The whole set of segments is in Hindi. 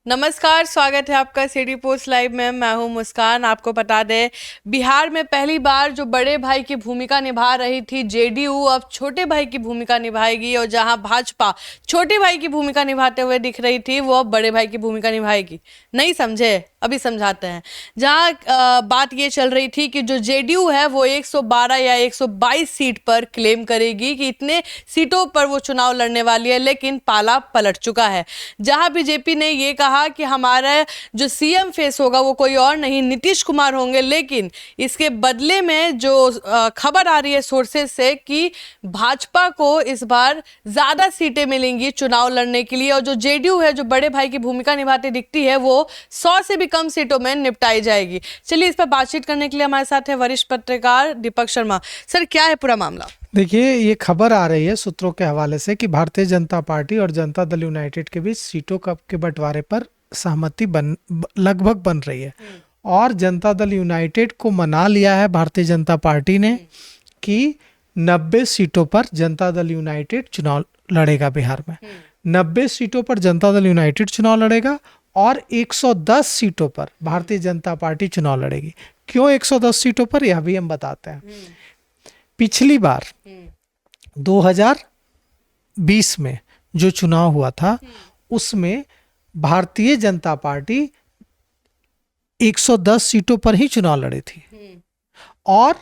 नमस्कार, स्वागत है आपका सिटी पोस्ट लाइव में। मैं हूं मुस्कान। आपको बता दें, बिहार में पहली बार जो बड़े भाई की भूमिका निभा रही थी जेडीयू, अब छोटे भाई की भूमिका निभाएगी। और जहां भाजपा छोटे भाई की भूमिका निभाते हुए दिख रही थी, वो अब बड़े भाई की भूमिका निभाएगी। नहीं समझे? अभी समझाते हैं। जहां बात ये चल रही थी कि जो जेडीयू है वो 112 या 122 सीट पर क्लेम करेगी कि इतने सीटों पर वो चुनाव लड़ने वाली है, लेकिन पाला पलट चुका है। जहां बीजेपी ने ये कहा कि हमारा जो सीएम फेस होगा वो कोई और नहीं, नीतीश कुमार होंगे, लेकिन इसके बदले में जो खबर आ रही है सोर्सेज से कि भाजपा को इस बार ज्यादा सीटें मिलेंगी चुनाव लड़ने के लिए। और जो जेडीयू है, जो बड़े भाई की भूमिका निभाती दिखती है, वो 100 से भी कम सीटों में निपटाई जाएगी। चलिए, इस पर बातचीत करने के लिए हमारे साथ है वरिष्ठ पत्रकार दीपक शर्मा। सर, क्या है पूरा मामला? देखिए, ये खबर आ रही है सूत्रों के हवाले से कि भारतीय जनता पार्टी और जनता दल यूनाइटेड के बीच सीटों के बंटवारे पर सहमति लगभग बन रही है। और जनता दल यूनाइटेड को मना लिया है भारतीय जनता पार्टी ने कि 90 सीटों पर जनता दल यूनाइटेड चुनाव लड़ेगा। बिहार में 90 सीटों पर जनता दल यूनाइटेड चुनाव लड़ेगा और 110 सीटों पर भारतीय जनता पार्टी चुनाव लड़ेगी। क्यों 110 सीटों पर, यह भी हम बताते हैं। पिछली बार 2020 में जो चुनाव हुआ था, उसमें भारतीय जनता पार्टी 110 सीटों पर ही चुनाव लड़ी थी और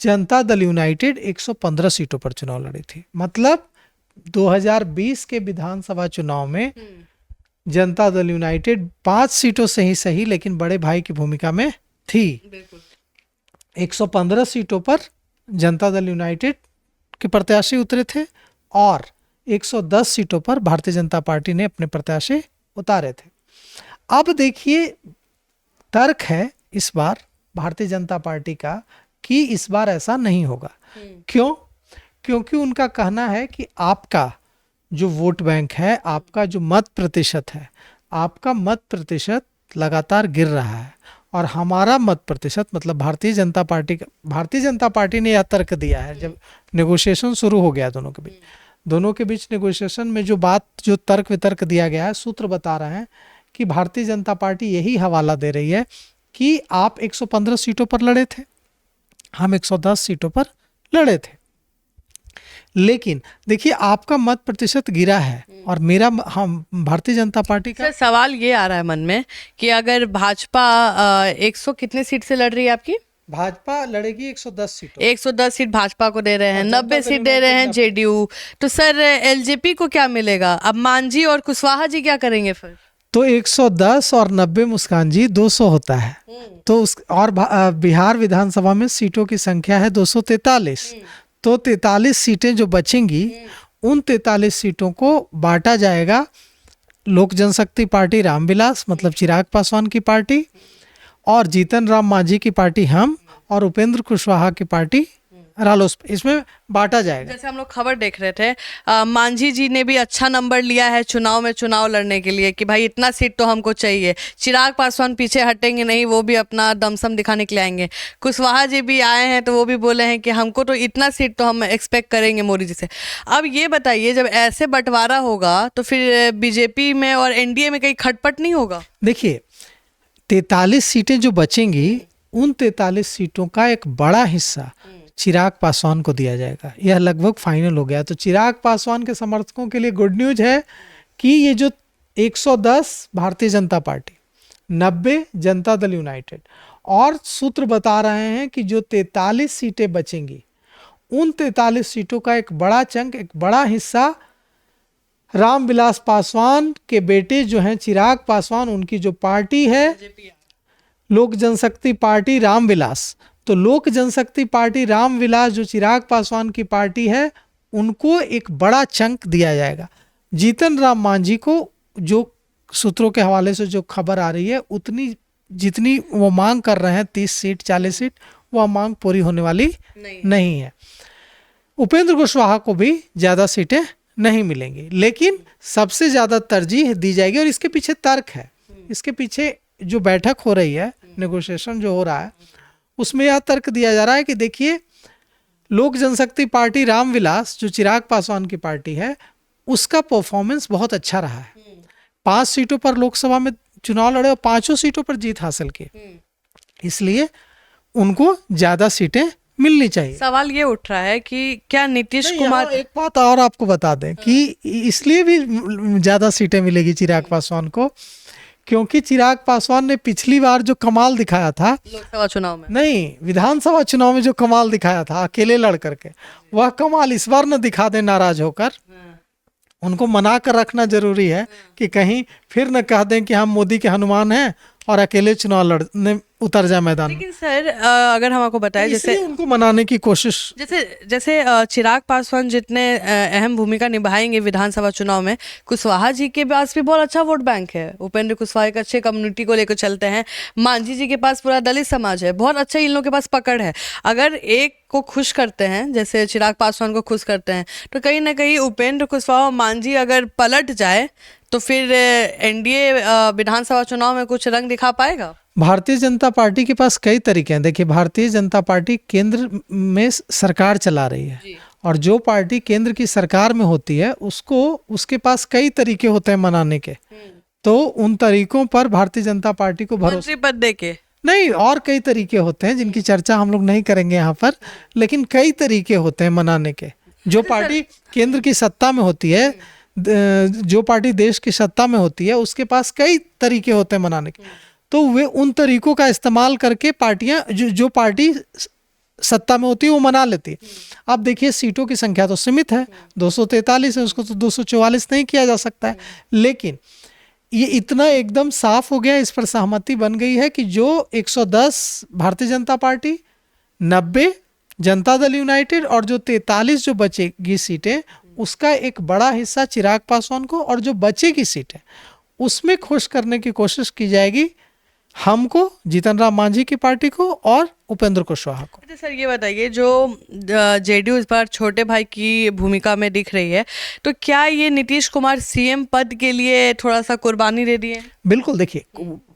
जनता दल यूनाइटेड 115 सीटों पर चुनाव लड़ी थी। मतलब 2020 के विधानसभा चुनाव में जनता दल यूनाइटेड 5 सीटों से ही सही, लेकिन बड़े भाई की भूमिका में थी। 115 सीटों पर जनता दल यूनाइटेड के प्रत्याशी उतरे थे और 110 सीटों पर भारतीय जनता पार्टी ने अपने प्रत्याशी उतारे थे। अब देखिए, तर्क है इस बार भारतीय जनता पार्टी का कि इस बार ऐसा नहीं होगा। क्यों? क्योंकि उनका कहना है कि आपका जो वोट बैंक है, आपका जो मत प्रतिशत है, आपका मत प्रतिशत लगातार गिर रहा है और हमारा मत प्रतिशत, मतलब भारतीय जनता पार्टी ने यह तर्क दिया है जब नेगोशिएशन शुरू हो गया दोनों के बीच नेगोशिएशन में जो तर्क वितर्क दिया गया है, सूत्र बता रहे हैं कि भारतीय जनता पार्टी यही हवाला दे रही है कि आप 115 सीटों पर लड़े थे, हम 110 सीटों पर लड़े थे। लेकिन देखिए, आपका मत प्रतिशत गिरा है और हम भारतीय जनता पार्टी का सवाल ये आ रहा है मन में कि अगर भाजपा 100 कितने सीट से लड़ रही है आपकी? भाजपा लड़ेगी 110 सीटों। 110 सीट भाजपा को दे रहे हैं, 90 सीट दे रहे हैं जेडीयू। तो सर, एलजेपी को क्या मिलेगा? अब मांझी और कुशवाहा जी क्या करेंगे फिर? तो 110 और 90 मुस्कान जी 200 होता है। तो बिहार विधानसभा में सीटों की संख्या है 243। तो 43 सीटें जो बचेंगी, उन 43 सीटों को बांटा जाएगा लोक जनशक्ति पार्टी रामविलास, मतलब चिराग पासवान की पार्टी, और जीतन राम मांझी की पार्टी हम, और उपेंद्र कुशवाहा की पार्टी रालोसपा। इसमें बांटा जाएगा। जैसे हम लोग खबर देख रहे थे, मांझी जी ने भी अच्छा नंबर लिया है चुनाव लड़ने के लिए कि भाई इतना सीट तो हमको चाहिए। चिराग पासवान पीछे हटेंगे नहीं, वो भी अपना दमसम दिखाने के लिए आएंगे। कुशवाहा जी भी आए हैं तो वो भी बोले हैं कि हमको तो इतना सीट तो हम एक्सपेक्ट करेंगे मोदी जी से। अब ये बताइए, जब ऐसे बंटवारा होगा तो फिर बीजेपी में और एनडीए में कहीं खटपट नहीं होगा? देखिए, 43 सीटें जो बचेंगी, उन 43 सीटों का एक बड़ा हिस्सा चिराग पासवान को दिया जाएगा। यह लगभग फाइनल हो गया। तो चिराग पासवान के समर्थकों के लिए गुड न्यूज है कि ये जो 110 भारतीय जनता पार्टी, 90 जनता दल यूनाइटेड, और सूत्र बता रहे हैं कि जो 43 सीटें बचेंगी, उन 43 सीटों का एक बड़ा चंक, एक बड़ा हिस्सा रामविलास पासवान के बेटे जो हैं चिराग पासवान, उनकी जो पार्टी है लोक जनशक्ति पार्टी रामविलास, तो लोक जनशक्ति पार्टी रामविलास जो चिराग पासवान की पार्टी है, उनको एक बड़ा चंक दिया जाएगा। जीतन राम मांझी को, जो सूत्रों के हवाले से जो खबर आ रही है, जितनी वो मांग कर रहे हैं 30 सीट 40 सीट, वह मांग पूरी होने वाली नहीं है। उपेंद्र कुशवाहा को भी ज्यादा सीटें नहीं मिलेंगी, लेकिन सबसे ज्यादा तरजीह दी जाएगी। और इसके पीछे तर्क है, इसके पीछे जो बैठक हो रही है, नेगोशिएशन जो हो रहा है, उसमें यह तर्क दिया जा रहा है कि देखिए, लोक जनशक्ति पार्टी रामविलास जो चिराग पासवान की पार्टी है, उसका परफॉर्मेंस बहुत अच्छा रहा है। 5 सीटों पर लोकसभा में चुनाव लड़े और 5 सीटों पर जीत हासिल की, इसलिए उनको ज्यादा सीटें मिलनी चाहिए। सवाल ये उठ रहा है कि क्या नीतीश नहीं, कुमार यहाँ एक बात और आपको बता दें कि इसलिए भी ज्यादा सीटें मिलेगी चिराग पासवान को, क्योंकि चिराग पासवान ने पिछली बार जो कमाल दिखाया था, लोकसभा चुनाव में नहीं विधानसभा चुनाव में जो कमाल दिखाया था अकेले लड़ करके, वह कमाल इस बार न दिखा दे नाराज होकर। उनको मना कर रखना जरूरी है कि कहीं फिर न कह दें कि हम मोदी के हनुमान हैं और अकेले चुनाव लड़ने उतर जाए मैदान में। लेकिन सर अगर हम आपको बताएं, जैसे इसलिए उनको मनाने की कोशिश, जैसे चिराग पासवान जितने अहम भूमिका निभाएंगे विधानसभा चुनाव में, कुशवाहा जी के पास भी बहुत अच्छा वोट बैंक है। उपेंद्र कुशवाहा एक अच्छे कम्युनिटी को लेकर चलते हैं। मांझी जी के पास पूरा दलित समाज है, बहुत अच्छा इन लोगों के पास पकड़ है। अगर एक को खुश करते हैं, जैसे चिराग पासवान को खुश करते हैं, तो कहीं ना कहीं उपेंद्र कुशवाहा और मांझी अगर पलट जाए तो फिर एनडीए विधानसभा चुनाव में कुछ रंग दिखा पाएगा। भारतीय जनता पार्टी के पास कई तरीके हैं। देखिए, भारतीय जनता पार्टी केंद्र में सरकार चला रही है, और जो पार्टी केंद्र की सरकार में होती है उसके पास कई तरीके होते हैं मनाने के। तो उन तरीकों पर भारतीय जनता पार्टी को भरोसा मंत्री पद देके नहीं, और कई तरीके होते हैं जिनकी चर्चा हम लोग नहीं करेंगे यहाँ पर, लेकिन कई तरीके होते हैं मनाने के। जो पार्टी केंद्र की सत्ता में होती है, जो पार्टी देश की सत्ता में होती है, उसके पास कई तरीके होते हैं मनाने के। तो वे उन तरीकों का इस्तेमाल करके पार्टियां जो पार्टी सत्ता में होती है वो मना लेती है। अब देखिए, सीटों की संख्या तो सीमित है, 243 है, उसको तो 244 नहीं किया जा सकता है। लेकिन ये इतना एकदम साफ हो गया, इस पर सहमति बन गई है कि जो 110 भारतीय जनता पार्टी, 90 जनता दल यूनाइटेड और जो 43 जो बचेगी सीटें, उसका एक बड़ा हिस्सा चिराग पासवान को, और जो बचेगी सीटें उसमें खुश करने की कोशिश की जाएगी हमको, जीतन राम मांझी की पार्टी को और उपेंद्र कुशवाहा को। अच्छा सर, ये बताइए, जो जेडीयू इस बार छोटे भाई की भूमिका में दिख रही है, तो क्या ये नीतीश कुमार सीएम पद के लिए थोड़ा सा कुर्बानी दे दिए? बिल्कुल। देखिए,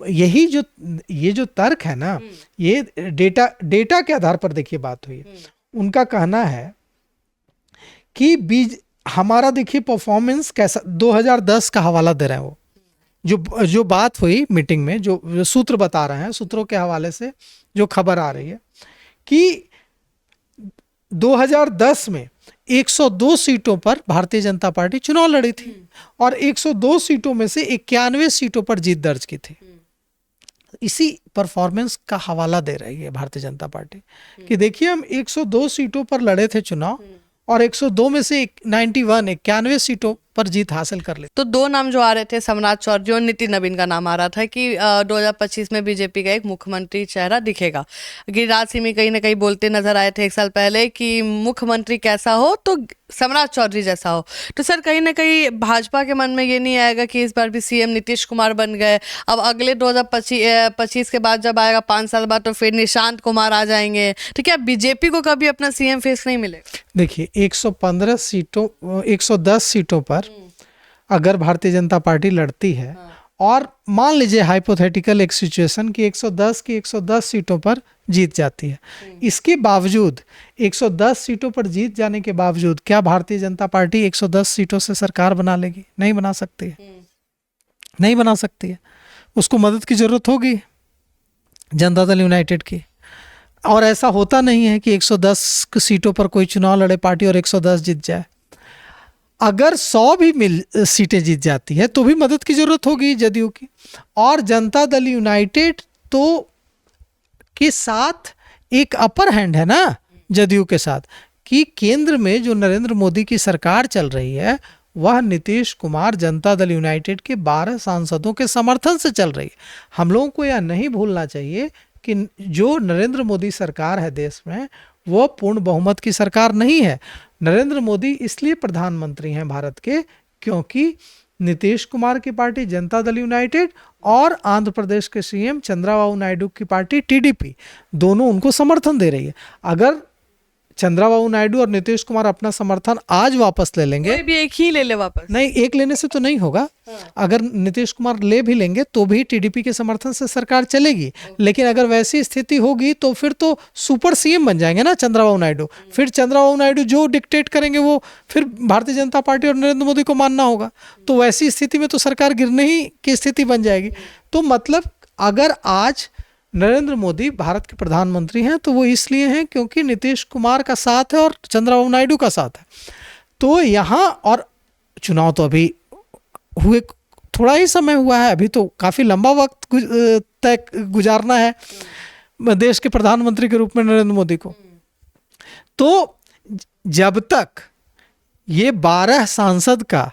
ये जो तर्क है ना, ये डेटा के आधार पर देखिए बात हुई है। उनका कहना है कि हमारा देखिए परफॉर्मेंस कैसा, 2010 का हवाला दे रहे हैं वो, जो बात हुई मीटिंग में, जो सूत्र बता रहे हैं, सूत्रों के हवाले से जो खबर आ रही है कि 2010 में 102 सीटों पर भारतीय जनता पार्टी चुनाव लड़ी थी, और 102 सीटों में से 91 सीटों पर जीत दर्ज की थी। इसी परफॉर्मेंस का हवाला दे रही है भारतीय जनता पार्टी कि देखिए, हम 102 सीटों पर लड़े थे चुनाव, और 102 में से 91 सीटों पर जीत हासिल कर ली। तो दो नाम जो आ रहे थे, सम्राट चौधरी और नितिन नवीन का नाम आ रहा था कि 2025 में बीजेपी का एक मुख्यमंत्री चेहरा दिखेगा। गिरिराज सिंह कहीं ना कहीं बोलते नजर आए थे 1 साल पहले कि मुख्यमंत्री कैसा हो तो सम्राट चौधरी जैसा हो। तो सर, कहीं ना कहीं भाजपा के मन में ये नहीं आएगा कि इस बार भी सीएम नीतीश कुमार बन गए, अब अगले 2025 के बाद जब आएगा 5 साल बाद, तो फिर निशांत कुमार आ जाएंगे, तो क्या बीजेपी को कभी अपना सीएम फेस नहीं मिलेगा? देखिए, 110 सीटों पर अगर भारतीय जनता पार्टी लड़ती है, और मान लीजिए हाइपोथेटिकल एक सिचुएशन कि 110 सीटों पर जीत जाती है, इसके बावजूद 110 सीटों पर जीत जाने के बावजूद क्या भारतीय जनता पार्टी 110 सीटों से सरकार बना लेगी? नहीं बना सकती है, नहीं बना सकती है। उसको मदद की जरूरत होगी जनता दल यूनाइटेड की, और ऐसा होता नहीं है कि 110 सीटों पर कोई चुनाव लड़े पार्टी और 110 जीत जाए। अगर 100 भी सीटें जीत जाती है तो भी मदद की जरूरत होगी जदयू की, और जनता दल यूनाइटेड तो के साथ एक अपर हैंड है ना जदयू के साथ, कि केंद्र में जो नरेंद्र मोदी की सरकार चल रही है, वह नीतीश कुमार जनता दल यूनाइटेड के 12 सांसदों के समर्थन से चल रही है। हम लोगों को यह नहीं भूलना चाहिए कि जो नरेंद्र मोदी सरकार है देश में, वो पूर्ण बहुमत की सरकार नहीं है। नरेंद्र मोदी इसलिए प्रधानमंत्री हैं भारत के क्योंकि नीतीश कुमार की पार्टी जनता दल यूनाइटेड और आंध्र प्रदेश के सीएम चंद्रबाबू नायडू की पार्टी टीडीपी, दोनों उनको समर्थन दे रही है। अगर चंद्रबाबू नायडू और नीतीश कुमार अपना समर्थन आज वापस ले लेंगे, कोई भी एक ही ले ले वापस। नहीं एक लेने से तो नहीं होगा, अगर नीतीश कुमार ले भी लेंगे तो भी टीडीपी के समर्थन से सरकार चलेगी। लेकिन अगर वैसी स्थिति होगी तो फिर तो सुपर सीएम बन जाएंगे ना चंद्रबाबू नायडू। फिर चंद्रबाबू नायडू जो डिक्टेट करेंगे वो फिर भारतीय जनता पार्टी और नरेंद्र मोदी को मानना होगा। तो वैसी स्थिति में तो सरकार गिरने ही की स्थिति बन जाएगी। तो मतलब अगर आज नरेंद्र मोदी भारत के प्रधानमंत्री हैं तो वो इसलिए हैं क्योंकि नीतीश कुमार का साथ है और चंद्रबाबू नायडू का साथ है। तो यहाँ और चुनाव तो अभी हुए थोड़ा ही समय हुआ है, अभी तो काफ़ी लंबा वक्त तय गुजारना है देश के प्रधानमंत्री के रूप में नरेंद्र मोदी को। तो जब तक ये 12 सांसद का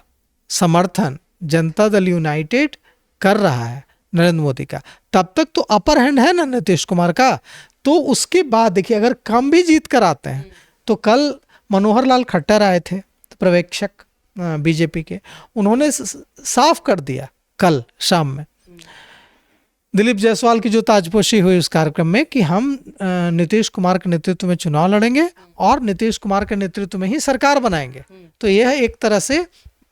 समर्थन जनता दल यूनाइटेड कर रहा है नरेंद्र मोदी का, तब तक तो अपर हैंड है ना नीतीश कुमार का। तो उसके बाद देखिए अगर कम भी जीत कर आते हैं तो कल मनोहर लाल खट्टर आए थे पर्यवेक्षक बीजेपी के, उन्होंने साफ कर दिया कल शाम में दिलीप जायसवाल की जो ताजपोशी हुई उस कार्यक्रम में कि हम नीतीश कुमार के नेतृत्व में चुनाव लड़ेंगे और नीतीश कुमार के नेतृत्व में ही सरकार बनाएंगे। तो यह एक तरह से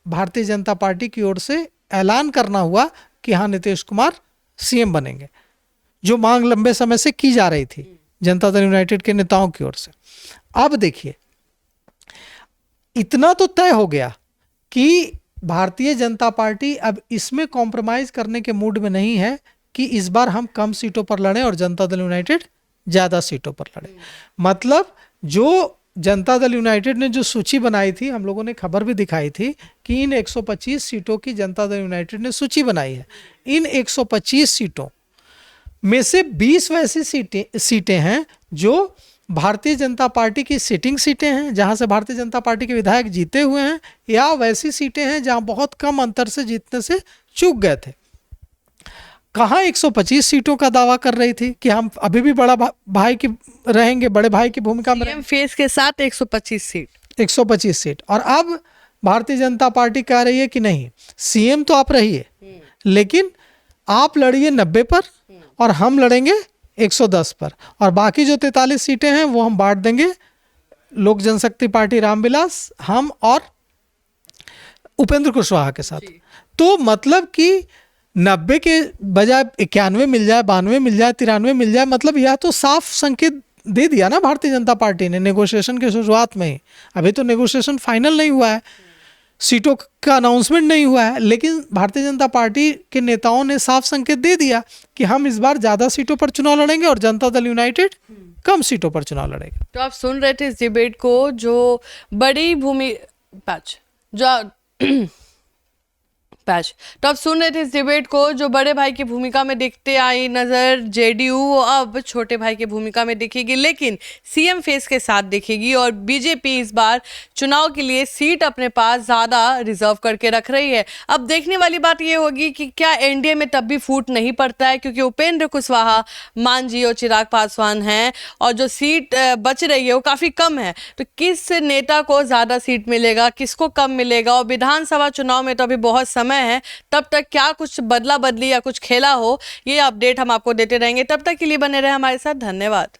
भारतीय जनता पार्टी की ओर से ऐलान करना हुआ कि हाँ नीतीश कुमार सीएम बनेंगे, जो मांग लंबे समय से की जा रही थी जनता दल यूनाइटेड के नेताओं की ओर से। अब देखिए इतना तो तय हो गया कि भारतीय जनता पार्टी अब इसमें कॉम्प्रोमाइज करने के मूड में नहीं है कि इस बार हम कम सीटों पर लड़ें और जनता दल यूनाइटेड ज्यादा सीटों पर लड़े। मतलब जो जनता दल यूनाइटेड ने जो सूची बनाई थी, हम लोगों ने खबर भी दिखाई थी कि इन 125 सीटों की जनता दल यूनाइटेड ने सूची बनाई है। इन 125 सीटों में से 20 वैसी सीटें हैं जो भारतीय जनता पार्टी की सिटिंग सीटें हैं, जहां से भारतीय जनता पार्टी के विधायक जीते हुए हैं, या वैसी सीटें हैं जहां बहुत कम अंतर से जीतने से चूक गए थे। कहाँ 125 सीटों का दावा कर रही थी कि हम अभी भी बड़ा भाई की रहेंगे, बड़े भाई की भूमिका में फेस के साथ 125 सीट। और अब भारतीय जनता पार्टी कह रही है कि नहीं, सीएम तो आप रहिए लेकिन आप लड़िए 90 पर और हम लड़ेंगे 110 पर, और बाकी जो 43 सीटें हैं वो हम बांट देंगे लोक जनशक्ति पार्टी रामविलास, हम और उपेंद्र कुशवाहा के साथ। तो मतलब कि 90 के बजाय 91 मिल जाए, 92 मिल जाए, 93 मिल जाए, मतलब यह तो साफ संकेत दे दिया ना भारतीय जनता पार्टी ने नेगोशिएशन की शुरुआत में ही। अभी तो नेगोशिएशन फाइनल नहीं हुआ है, सीटों का अनाउंसमेंट नहीं हुआ है, लेकिन भारतीय जनता पार्टी के नेताओं ने साफ संकेत दे दिया कि हम इस बार ज़्यादा सीटों पर चुनाव लड़ेंगे और जनता दल यूनाइटेड कम सीटों पर चुनाव लड़ेगा। तो आप सुन रहे थे इस डिबेट को, जो बड़ी तो आप सुन रहे थे इस डिबेट को जो बड़े भाई की भूमिका में दिखते आई नजर जेडीयू अब छोटे भाई की भूमिका में दिखेगी, लेकिन सीएम फेस के साथ दिखेगी। और बीजेपी इस बार चुनाव के लिए सीट अपने पास ज्यादा रिजर्व करके रख रही है। अब देखने वाली बात ये होगी कि क्या एनडीए में तब भी फूट नहीं पड़ता है, क्योंकि उपेंद्र कुशवाहा, मांझी और चिराग पासवान हैं और जो सीट बच रही है वो काफी कम है। तो किस नेता को ज्यादा सीट मिलेगा, किसको कम मिलेगा, और विधानसभा चुनाव में तो अभी बहुत समय है, तब तक क्या कुछ बदला बदली या कुछ खेला हो, ये अपडेट हम आपको देते रहेंगे। तब तक के लिए बने रहे हमारे साथ। धन्यवाद।